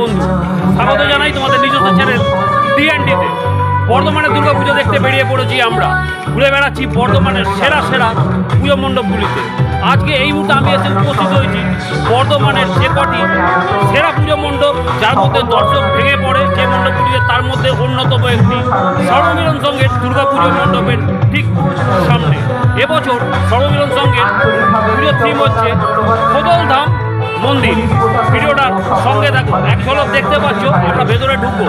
বন্ধু, স্বাগত জানাই তোমাদের নিজস্ব চ্যানেল DND-তে। বর্ধমানে দুর্গাপুজো দেখতে বেরিয়ে পড়েছি আমরা। ঘুরে বেড়াচ্ছি বর্ধমানের সেরা সেরা পুজো মণ্ডপগুলিতে। আজকে এই মুহূর্তে আমি এসে উপস্থিত হয়েছি বর্ধমানের যে কটি সেরা পুজো মণ্ডপ, যার মধ্যে দর্শক ভেঙে পড়ে যে মণ্ডপগুলিতে, তার মধ্যে অন্যতম একটি সর্বমিলন সংঘের দুর্গাপুজো মণ্ডপের ঠিক সামনে। এবছর সর্বমিলন সংঘের পুজোর থিম হচ্ছে খোদলধাম মন্দির। ভিডিওটার সঙ্গে থাকো, এক ঝলক দেখতে পাচ্ছ, আমরা ভেতরে ঢুকবো,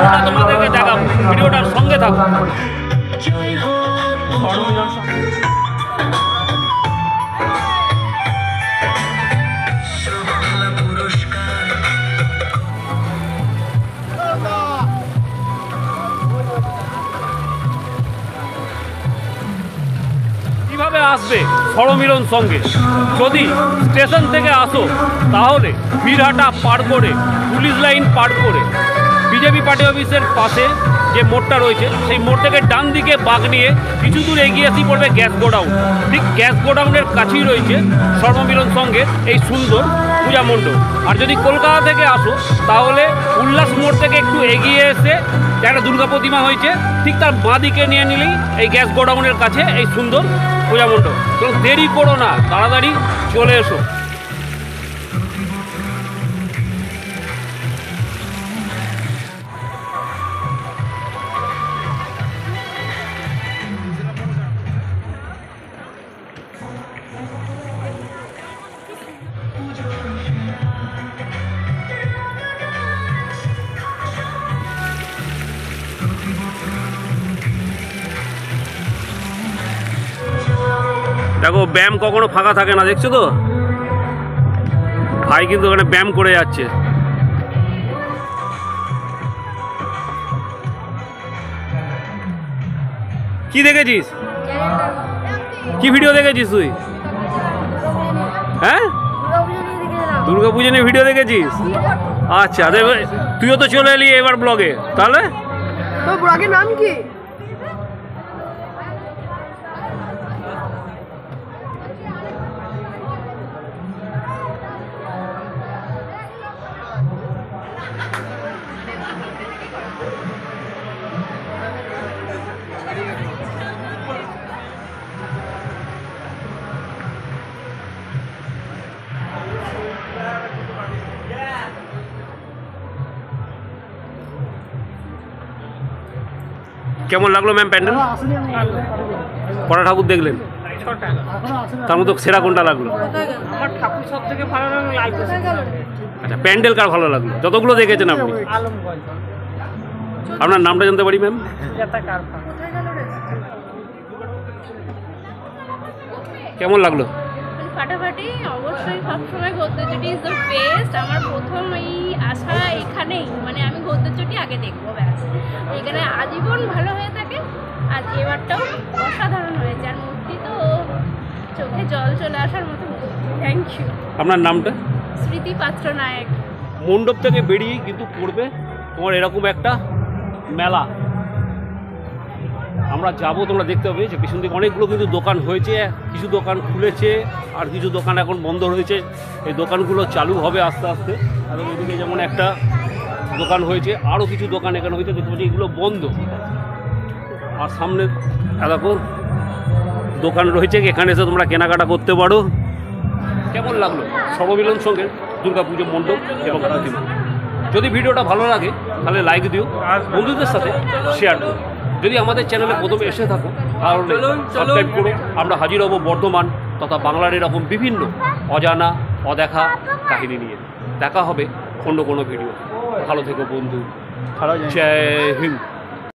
ওটা তোমাদেরকে দেখাবো। ভিডিওটার সঙ্গে থাকো। কিভাবে আসবে সর্বমিলন সঙ্গে? যদি স্টেশন থেকে আসো তাহলে বীরহাটা পার করে, পুলিশ লাইন পার করে, বিজেপি পার্টি অফিসের পাশে যে মোড়টা রয়েছে সেই মোড় থেকে ডান দিকে বাঁক নিয়ে কিছু দূর এগিয়ে আসি পড়বে গ্যাস গোডাউন। ঠিক গ্যাস গোডাউনের কাছেই রয়েছে সর্বমিলন সঙ্গে এই সুন্দর পূজা মণ্ডপ। আর যদি কলকাতা থেকে আসো তাহলে উল্লাস মোড় থেকে একটু এগিয়ে এসে একটা দুর্গা প্রতিমা হয়েছে, ঠিক তার বাঁ দিকে নিয়ে নিলেই এই গ্যাস গোডাউনের কাছে এই সুন্দর পূজা মণ্ডপ। তো দেরি করো না, তাড়াতাড়ি চলে এসো। দেখো, ব্যায়াম কখনো ফাঁকা থাকে না, দেখছো তো ভাই কিন্তু ওখানে ব্যায়াম করে যাচ্ছে। কি দেখেছিস? কি ভিডিও দেখেছিস তুই? হ্যাঁ, দুর্গাপুজো নিয়ে ভিডিও দেখেছিস? আচ্ছা, তুইও তো চলে এলি এবার ব্লগে। তাহলে তোর ব্লগের নাম কি? কেমন লাগলো ম্যাম প্যান্ডেল? কটা ঠাকুর দেখলেন? তার মধ্যে সেরা কোনটা লাগলো? আমার ঠাকুর সব থেকে ভালো লাগলো লাইভ। আচ্ছা, প্যান্ডেল কার ভালো লাগলো যতগুলো দেখেছেন আপনি? আপনার নামটা জানতে পারি ম্যাম? কেমন লাগলো? ফাটাফাটি। অবশ্যই সবসময় ঘোরদৌড় ইজ দ্য বেস্ট। আমার প্রথম এই আসা এখানেই, মানে আমি ঘোরদৌড় আগে দেখবো, ব্যাস। এখানে আজীবন ভালো হয়ে থাকে, আর এবারটাও অসাধারণ হয়েছে। আর মূর্তি তো চোখে জল চলে আসার মতো। Thank you. আপনার নামটা? স্মৃতি পাত্র নায়ক। মণ্ডপ থেকে বেরিয়ে কিন্তু পড়বে তোমার এরকম একটা মেলা। আমরা যাবো, তোমরা দেখতে হবে যে পিছন দিকে অনেকগুলো কিন্তু দোকান হয়েছে, কিছু দোকান খুলেছে আর কিছু দোকান এখন বন্ধ রয়েছে। এই দোকানগুলো চালু হবে আস্তে আস্তে। আর এদিকে যেমন একটা দোকান হয়েছে, আরও কিছু দোকান এখানে হয়েছে, দেখতে পাচ্ছি এগুলো বন্ধ। আর সামনে দেখো দোকান রয়েছে, এখানে এসে তোমরা কেনাকাটা করতে পারো। কেমন লাগলো সর্বমিলন সঙ্গে দুর্গাপুজো মণ্ডপ এবং প্রতিমা? যদি ভিডিওটা ভালো লাগে তাহলে লাইক দিও, বন্ধুদের সাথে শেয়ার করো। যদি আমাদের চ্যানেলে প্রথমে এসে থাকো তাহলে সাবস্ক্রাইব করো। আমরা হাজির হব বর্ধমান তথা বাংলার এরকম বিভিন্ন অজানা অদেখা কাহিনী নিয়ে। দেখা হবে অন্য কোনো ভিডিও। ভালো থেকো বন্ধু। জয় হিন্দ।